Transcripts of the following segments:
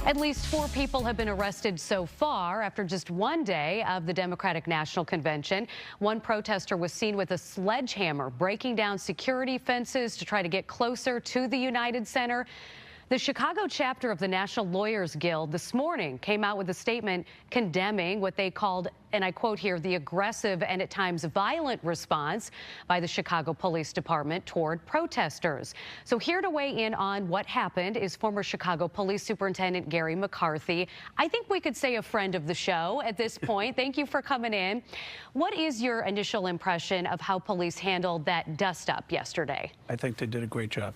At least 4 people have been arrested so far after just one day of the Democratic National Convention. One protester was seen with a sledgehammer breaking down security fences to try to get closer to the United Center. The Chicago chapter of the National Lawyers Guild this morning came out with a statement condemning what they called, and I quote here, the aggressive and at times violent response by the Chicago Police Department toward protesters. So here to weigh in on what happened is former Chicago Police Superintendent Garry McCarthy. I think we could say a friend of the show at this point. Thank you for coming in. What is your initial impression of how police handled that dust-up yesterday? I think they did a great job.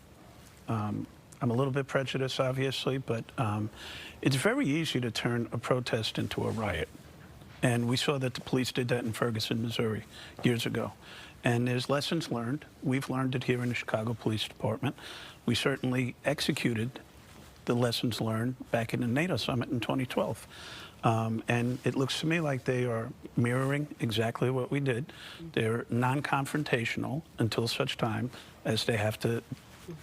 I'm a little bit prejudiced, obviously, but it's very easy to turn a protest into a riot. And we saw that the police did that in Ferguson, Missouri, years ago. And there's lessons learned. We've learned it here in the Chicago Police Department. We certainly executed the lessons learned back in the NATO summit in 2012. And it looks to me like they are mirroring exactly what we did. They're non-confrontational until such time as they have to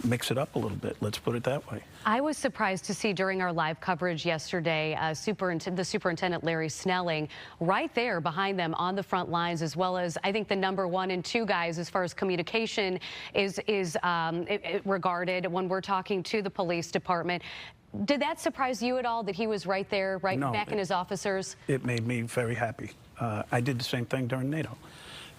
mix it up a little bit. Let's put it that way. I was surprised to see during our live coverage yesterday, the Superintendent Larry Snelling right there behind them on the front lines, as well as I think the number 1 and 2 guys as far as communication is regarded when we're talking to the police department. Did that surprise you at all that he was right there, backing his officers? It made me very happy. I did the same thing during NATO.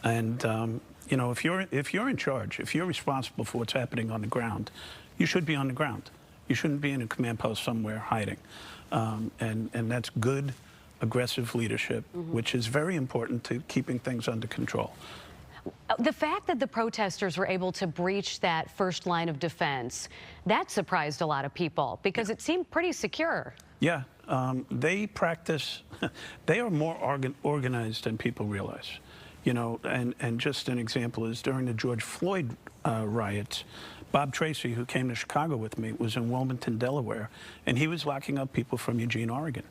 And you know, if you're in charge, if you're responsible for what's happening on the ground, you should be on the ground. You shouldn't be in a command post somewhere hiding. And that's good, aggressive leadership, which is very important to keeping things under control. The fact that the protesters were able to breach that first line of defense, that surprised a lot of people because it seemed pretty secure. Yeah, they practice, they are more organized than people realize. You know, and just an example is during the George Floyd riots, Bob Tracy, who came to Chicago with me, was in Wilmington, Delaware, and he was locking up people from Eugene, Oregon.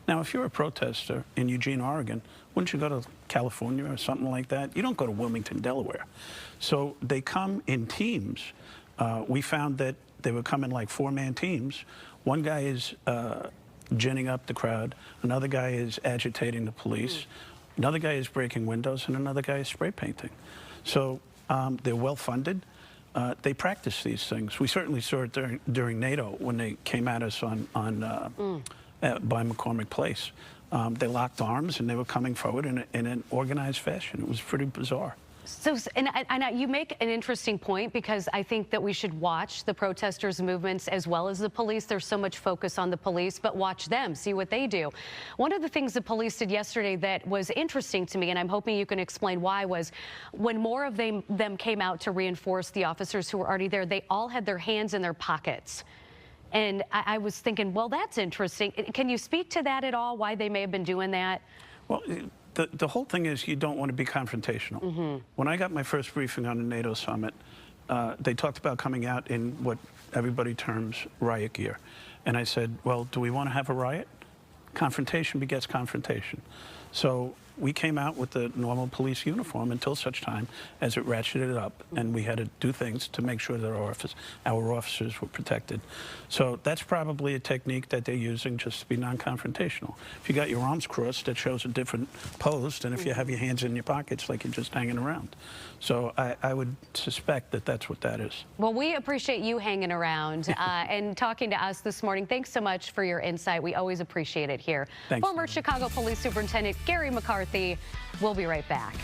Now, if you're a protester in Eugene, Oregon, wouldn't you go to California or something like that? You don't go to Wilmington, Delaware. So they come in teams. We found that they were coming like 4-man teams. One guy is ginning up the crowd. Another guy is agitating the police. Another guy is breaking windows, and another guy is spray painting. So they're well-funded. They practice these things. We certainly saw it during NATO when they came at us by McCormick Place. They locked arms, and they were coming forward in an organized fashion. It was pretty bizarre. So, and you make an interesting point, because I think that we should watch the protesters' movements as well as the police. There's so much focus on the police, but watch them, see what they do. One of the things the police did yesterday that was interesting to me, and I'm hoping you can explain why, was when more of them came out to reinforce the officers who were already there, they all had their hands in their pockets. And I was thinking, well, that's interesting. Can you speak to that at all, why they may have been doing that? Well, the whole thing is you don't want to be confrontational. When I got my first briefing on the NATO summit, they talked about coming out in what everybody terms riot gear. And I said, well, do we want to have a riot? Confrontation begets confrontation. So we came out with the normal police uniform until such time as it ratcheted up, and we had to do things to make sure that our officers were protected. So that's probably a technique that they're using, just to be non-confrontational. If you got your arms crossed, that shows a different pose than if you have your hands in your pockets like you're just hanging around. So I would suspect that that's what that is. Well, we appreciate you hanging around and talking to us this morning. Thanks so much for your insight. We always appreciate it here. Thanks. Former Chicago Police Superintendent Garry McCarthy. We'll be right back.